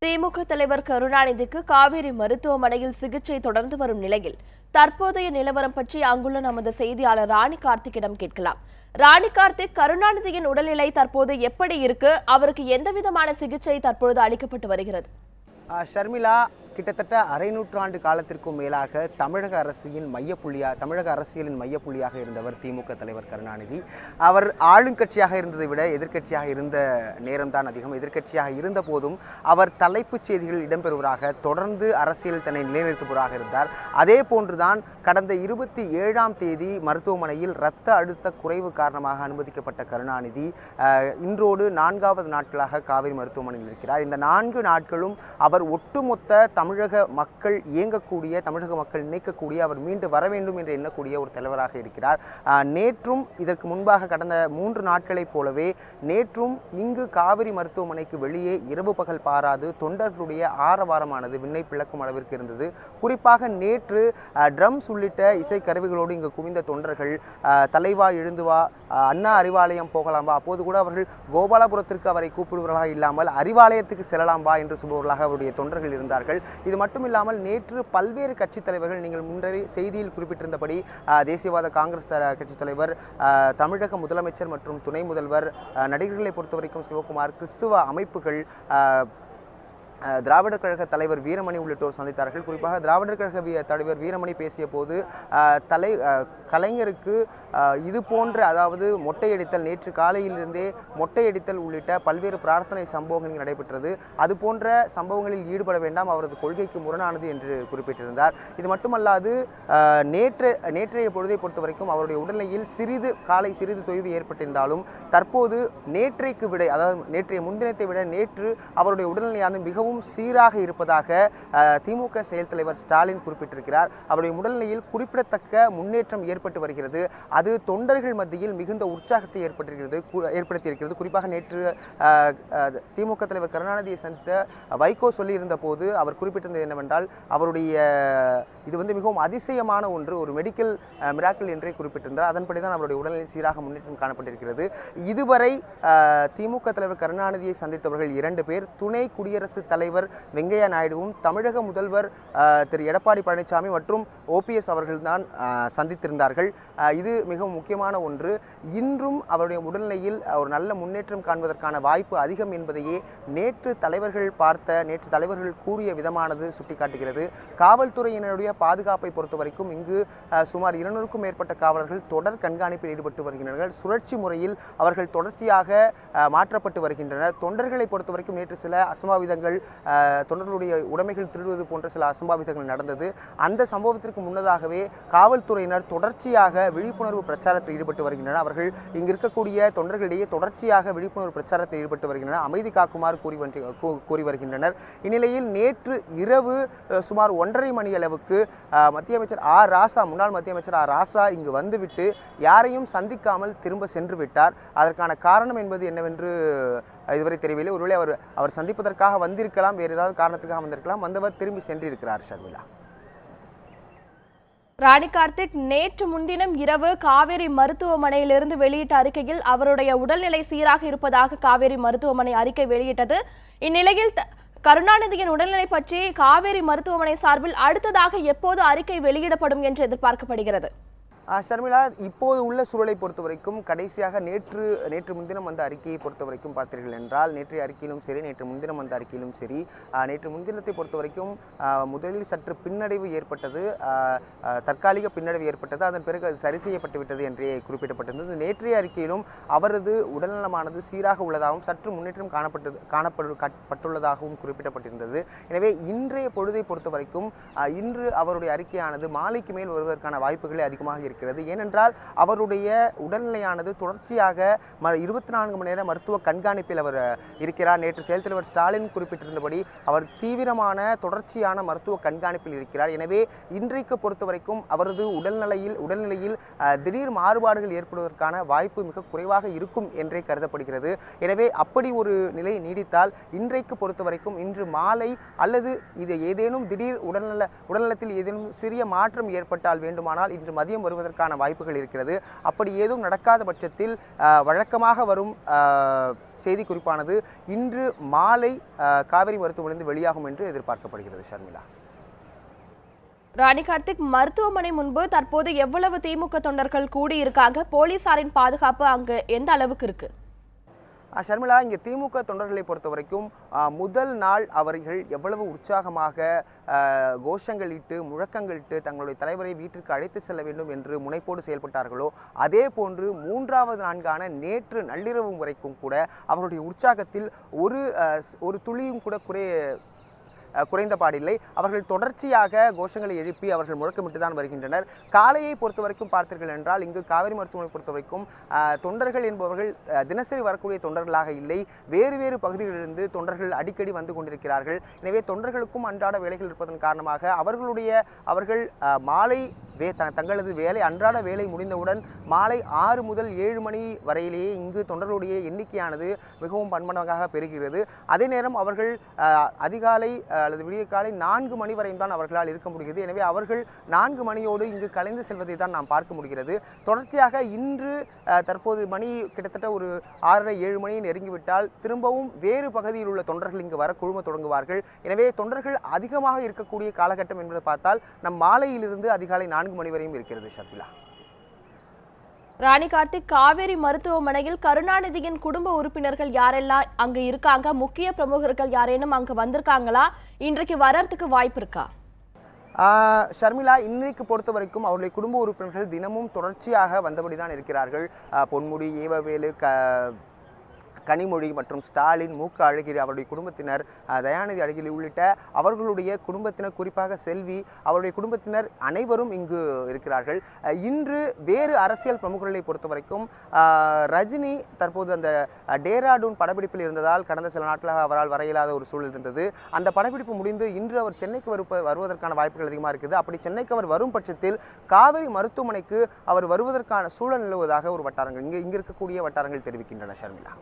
திமுக தலைவர் கருணாநிதிக்கு காவேரி மருத்துவமனையில் சிகிச்சை தொடர்ந்து வரும் நிலையில் தற்போதைய நிலவரம் பற்றி அங்குள்ள நமது செய்தியாளர் ராணி கார்த்திக்கிடம் கேட்கலாம். ராணி கார்த்திக், கருணாநிதியின் உடல்நிலை தற்போது எப்படி இருக்கு? அவருக்கு எந்த விதமான சிகிச்சை தற்பொழுது அளிக்கப்பட்டு வருகிறது? ஷர்மிளா, கிட்டத்தட்ட அரை நூற்றாண்டு காலத்திற்கும் மேலாக தமிழக அரசியலின் மையப்புள்ளியாக இருந்தவர் திமுக தலைவர் கருணாநிதி. அவர் ஆளுங்கட்சியாக இருந்ததை விட எதிர்க்கட்சியாக இருந்த நேரம்தான் அதிகம். எதிர்க்கட்சியாக இருந்த போதும் அவர் தலைப்புச் செய்திகளில் இடம்பெறுவராக, தொடர்ந்து அரசியல் தன்னை நிலைநிறுத்துபவராக இருந்தார். அதே போன்றுதான் கடந்த 27ஆம் தேதி மருத்துவமனையில் இரத்த அழுத்த குறைவு காரணமாக அனுமதிக்கப்பட்ட கருணாநிதி இன்றோடு 4வது நாட்களாக காவேரி மருத்துவமனையில் இருக்கிறார். இந்த 4 நாட்களும் அவர் ஒட்டுமொத்த தமிழக மக்கள் நினைக்கக்கூடிய, அவர் மீண்டு வர வேண்டும் என்று எண்ணக்கூடிய ஒரு தலைவராக இருக்கிறார். நேற்றும் இதற்கு முன்பாக கடந்த 3 நாட்களைப் போலவே நேற்றும் இங்கு காவிரி மருத்துவமனைக்கு வெளியே இரவு பகல் பாராது தொண்டர்களுடைய ஆரவாரமானது விண்ணை பிளக்கும் அளவிற்கு இருந்தது. குறிப்பாக நேற்று ட்ரம்ஸ் உள்ளிட்ட இசை கருவிகளோடு இங்கு குவிந்த தொண்டர்கள் தலைவா எழுந்து வா, அண்ணா அறிவாலயம் போகலாம் வா, அப்போது கூட அவர்கள் கோபாலபுரத்திற்கு அவரை கூப்பிடுவர்களாக இல்லாமல் அறிவாலயத்துக்கு செல்லலாம் வா என்று சொல்பவர்களாக அவருடைய தொண்டர்கள் இருந்தார்கள். இது மட்டுமில்லாமல் நேற்று பல்வேறு கட்சித் தலைவர்கள், நீங்கள் முன்னரே செய்தியில் குறிப்பிட்டிருந்தபடி தேசியவாத காங்கிரஸ் கட்சித் தலைவர், தமிழக முதலமைச்சர் மற்றும் துணை முதல்வர், நடிகர்களை பொறுத்தவரைக்கும் சிவகுமார், கிறிஸ்துவ அமைப்புகள், திராவிடர் கழக தலைவர் வீரமணி உள்ளிட்டோர் சந்தித்தார்கள். குறிப்பாக திராவிடர் கழக தலைவர் வீரமணி பேசிய போது கலைஞருக்கு இது போன்ற, அதாவது மொட்டையடித்தல், நேற்று காலையிலிருந்தே மொட்டையடித்தல் உள்ளிட்ட பல்வேறு பிரார்த்தனை சம்பவங்கள் நடைபெற்றது. அது போன்ற சம்பவங்களில் ஈடுபட வேண்டாம், அவரது கொள்கைக்கு முரணானது என்று குறிப்பிட்டிருந்தார். இது மட்டுமல்லாது நேற்றைய பொழுதை பொறுத்த வரைக்கும் அவருடைய உடல்நிலையில் காலை சிறிது தொய்வு ஏற்பட்டிருந்தாலும் தற்போது நேற்றைக்கு விட, அதாவது நேற்றைய முன்தினத்தை விட நேற்று அவருடைய உடல்நிலையானது மிகவும் சீராக இருப்பதாக திமுக செயல் தலைவர் ஸ்டாலின் குறிப்பிட்டிருக்கிறார். அவருடைய உடல்நிலையில் குறிப்பிடத்தக்க முன்னேற்றம் ஏற்பட்டு வருகிறது. அது தொண்டர்கள் மத்தியில் மிகுந்த உற்சாகத்தை ஏற்படுத்தியிருக்கிறது. குறிப்பாக நேற்று திமுக தலைவர் கருணாநிதியை சந்தித்த வைகோ சொல்லியிருந்த போது அவர் குறிப்பிட்டிருந்தது என்னவென்றால், அவருடைய இது மிகவும் அதிசயமான ஒன்று, ஒரு மெடிக்கல் மிராக்கிள் என்றே குறிப்பிட்டிருந்தார். அதன்படிதான் அவருடைய உடல்நிலை சீராக முன்னேற்றம் காணப்பட்டிருக்கிறது. இதுவரை திமுக தலைவர் கருணாநிதியை சந்தித்தவர்கள் 2 பேர், துணை குடியரசுத் தலைவர் வெங்கையா நாயுடுவும் தமிழக முதல்வர் திரு எடப்பாடி பழனிசாமி மற்றும் OPS அவர்கள்தான் சந்தித்திருந்தார்கள். இது மிகவும் முக்கியமான ஒன்று. இன்றும் அவருடைய உடல்நிலையில் ஒரு நல்ல முன்னேற்றம் காண்பதற்கான வாய்ப்பு அதிகம் என்பதையே நேற்று தலைவர்கள் கூறிய விதமானது சுட்டிக்காட்டுகிறது. காவல்துறையினருடைய பாதுகாப்பை பொறுத்த வரைக்கும் இங்கு சுமார் 200க்கும் மேற்பட்ட காவலர்கள் தொடர் கண்காணிப்பில் ஈடுபட்டு வருகின்றனர். சுழற்சி முறையில் அவர்கள் தொடர்ச்சியாக மாற்றப்பட்டு வருகின்றனர். தொண்டர்களை பொறுத்த வரைக்கும் நேற்று சில அசம்பாவிதங்கள், தொண்டர்களுடைய உடைமைகள் திருடுவது போன்ற சில அசம்பாவிதங்கள் நடந்தது. அந்த சம்பவத்திற்கு முன்னதாகவே காவல்துறையினர் தொடர்ச்சியாக விழிப்புணர்வு பிரச்சாரத்தில் ஈடுபட்டு வருகின்றனர். அவர்கள் இங்கு இருக்கக்கூடிய தொண்டர்களிடையே தொடர்ச்சியாக விழிப்புணர்வு பிரச்சாரத்தில் ஈடுபட்டு வருகின்றனர். அமைதி காக்குமாறு கூறி வருகின்றனர். இந்நிலையில் நேற்று இரவு சுமார் 1:30 மணி அளவுக்கு முன்னாள் மத்திய அமைச்சர் ராசா இங்கு வந்துவிட்டு யாரையும் சந்திக்காமல் திரும்ப சென்று விட்டார். அதற்கான காரணம் என்பது என்னவென்று இதுவரை தெரியவில்லை. ஒருவேளை அவர் சந்திப்பதற்காக வந்திருக்கலாம், வேறு ஏதாவது காரணத்துக்காக வந்திருக்கலாம். வந்தவர் திரும்பி சென்றிருக்கிறார். ஷர்மிளா. ராணி கார்த்திக், நேற்று முன்தினம் இரவு காவேரி மருத்துவமனையிலிருந்து வெளியிட்ட அறிக்கையில் அவருடைய உடல்நிலை சீராக இருப்பதாக காவேரி மருத்துவமனை அறிக்கை வெளியிட்டது. இந்நிலையில் கருணாநிதியின் உடல்நிலை பற்றி காவேரி மருத்துவமனை சார்பில் அடுத்ததாக எப்போது அறிக்கை வெளியிடப்படும் என்று எதிர்பார்க்கப்படுகிறது? ஷர்மிளா, இப்போது உள்ள சூழலை பொறுத்த வரைக்கும் கடைசியாக நேற்று முன்தினம் வந்த அறிக்கையை பொறுத்த வரைக்கும் பார்த்தீர்கள் என்றால், நேற்றைய அறிக்கையிலும் சரி, நேற்று முன்தினம் வந்த அறிக்கையிலும் சரி, நேற்று முன்தினத்தை பொறுத்த வரைக்கும் முதலில் சற்று பின்னடைவு ஏற்பட்டது, தற்காலிக பின்னடைவு ஏற்பட்டது. அதன் பிறகு அது சரி செய்யப்பட்டு விட்டது என்றே குறிப்பிடப்பட்டிருந்தது. நேற்றைய அறிக்கையிலும் அவரது உடல்நலமானது சீராக உள்ளதாகவும் சற்று முன்னேற்றம் காணப்பட்டுள்ளதாகவும் குறிப்பிடப்பட்டிருந்தது. எனவே இன்றைய பொழுதை பொறுத்த வரைக்கும் இன்று அவருடைய அறிக்கையானது மாலைக்கு மேல் வருவதற்கான வாய்ப்புகளே அதிகமாக இருக்கிறது. ஏனென்றால் அவருடைய உடல்நிலையானது தொடர்ச்சியாக 24 மணி நேர மருத்துவ கண்காணிப்பில் அவர் இருக்கிறார். நேற்று செயல் தலைவர் ஸ்டாலின் குறிப்பிட்டிருந்தபடி அவர் தீவிரமான தொடர்ச்சியான மருத்துவ கண்காணிப்பில் இருக்கிறார். எனவே இன்றைக்கு பொறுத்த வரைக்கும் அவரது உடல்நிலையில் திடீர் மாறுபாடுகள் ஏற்படுவதற்கான வாய்ப்பு மிக குறைவாக இருக்கும் என்றே கருதப்படுகிறது. எனவே அப்படி ஒரு நிலை நீடித்தால் இன்றைக்கு பொறுத்த வரைக்கும் இன்று மாலை அல்லது இது ஏதேனும் திடீர் உடல்நலத்தில் ஏதேனும் சிறிய மாற்றம் ஏற்பட்டால் வேண்டுமானால் இன்று மதியம் வருவதற்கு நடப்பதற்கான வாய்ப்புகள் இருக்கிறது. அப்படி ஏதும் நடக்காத பட்சத்தில் வழக்கமாக வரும் செய்தி குறிப்பானது இன்று மாலை காவேரி மருத்துவமனையிலிருந்து வெளியாகும் என்று எதிர்பார்க்கப்படுகிறது. ஷர்மிளா. ராணி கார்த்திக், மருத்துவமனை முன்பு தற்போது எவ்வளவு திமுக தொண்டர்கள் கூடியிருக்காங்க? போலீசாரின் பாதுகாப்பு அங்கு எந்த அளவுக்கு இருக்கு? ஷர்மிளா, இங்கே திமுக தொண்டர்களை பொறுத்த வரைக்கும் முதல் நாள் அவர்கள் எவ்வளவு உற்சாகமாக கோஷங்களிட்டு முழக்கங்களிட்டு தங்களுடைய தலைவரை வீட்டிற்கு அழைத்து செல்ல வேண்டும் என்று முனைப்போடு செயல்பட்டார்களோ அதே போன்று மூன்றாவது நான்கான நேற்று நள்ளிரவு வரைக்கும் கூட அவருடைய உற்சாகத்தில் ஒரு துளியும் கூட குறைந்த பாடில்லை. அவர்கள் தொடர்ச்சியாக கோஷங்களை எழுப்பி அவர்கள் முழக்கமிட்டு தான் வருகின்றனர். காலையை பொறுத்த வரைக்கும் பார்த்தீர்கள் என்றால் இங்கு காவேரி மருத்துவமனை பொறுத்த வரைக்கும் தொண்டர்கள் என்பவர்கள் தினசரி வரக்கூடிய தொண்டர்களாக இல்லை, வேறு வேறு பகுதிகளிலிருந்து தொண்டர்கள் அடிக்கடி வந்து கொண்டிருக்கிறார்கள். எனவே தொண்டர்களுக்கும் அன்றாட வேலைகள் இருப்பதன் காரணமாக அவர்கள் மாலை தங்களது அன்றாட வேலை முடிந்தவுடன் மாலை 6 முதல் 7 மணி வரையிலேயே இங்கு தொண்டர்களுடைய எண்ணிக்கையானது மிகவும் பன்மடங்காக பெருகிறது. அதே நேரம் அவர்கள் அதிகாலை அல்லது விடிய காலை 4 மணி வரையும் தான் அவர்களால் இருக்க முடிகிறது. எனவே அவர்கள் 4 மணியோடு இங்கு கலைந்து செல்வதை தான் நாம் பார்க்க முடிகிறது. தொடர்ச்சியாக இன்று தற்போது மணி கிட்டத்தட்ட ஒரு 6:30-7 மணியை நெருங்கிவிட்டால் திரும்பவும் வேறு பகுதியில் உள்ள தொண்டர்கள் இங்கு வர குழும தொடங்குவார்கள். எனவே தொண்டர்கள் அதிகமாக இருக்கக்கூடிய காலகட்டம் என்பதை பார்த்தால் நம் மாலையிலிருந்து அதிகாலை 4 மணி வரையும் இருக்கிறது. ஷர்மிளா. ராணி கார்த்திக், காவேரி மருத்துவமனையில் கருணாநிதியின் குடும்ப உறுப்பினர்கள் யாரெல்லாம் அங்கு இருக்காங்க? முக்கிய பிரமுகர்கள் யாரேனும் அங்கு வந்திருக்காங்களா? இன்றைக்கு வர்றதுக்கு வாய்ப்பு இருக்கா? ஷர்மிளா, இன்னைக்கு பொறுத்த வரைக்கும் அவருடைய குடும்ப உறுப்பினர்கள் தினமும் தொடர்ச்சியாக வந்தபடிதான் இருக்கிறார்கள். பொன்முடி, ஏவவேலு, கனிமொழி மற்றும் ஸ்டாலின், மூக்க அழகிரி, அவருடைய குடும்பத்தினர், தயாநிதி அழகிரி உள்ளிட்ட அவர்களுடைய குடும்பத்தினர், குறிப்பாக செல்வி அவருடைய குடும்பத்தினர் அனைவரும் இங்கு இருக்கிறார்கள். இன்று வேறு அரசியல் பிரமுகர்களை பொறுத்த வரைக்கும் ரஜினி தற்போது அந்த டேராடூன் படப்பிடிப்பில் இருந்ததால் கடந்த சில நாட்களாக அவரால் வர இயலாத ஒரு சூழல் இருந்தது. அந்த படப்பிடிப்பு முடிந்து இன்று அவர் சென்னைக்கு வருவதற்கான வாய்ப்புகள் அதிகமாக இருக்குது. அப்படி சென்னைக்கு அவர் வரும் பட்சத்தில் காவேரி மருத்துவமனைக்கு அவர் வருவதற்கான சூழல் நிலவுவதாக ஒரு வட்டாரங்கள் இங்கு இருக்கக்கூடிய வட்டாரங்கள் தெரிவிக்கின்றன. ஷர்மிளா.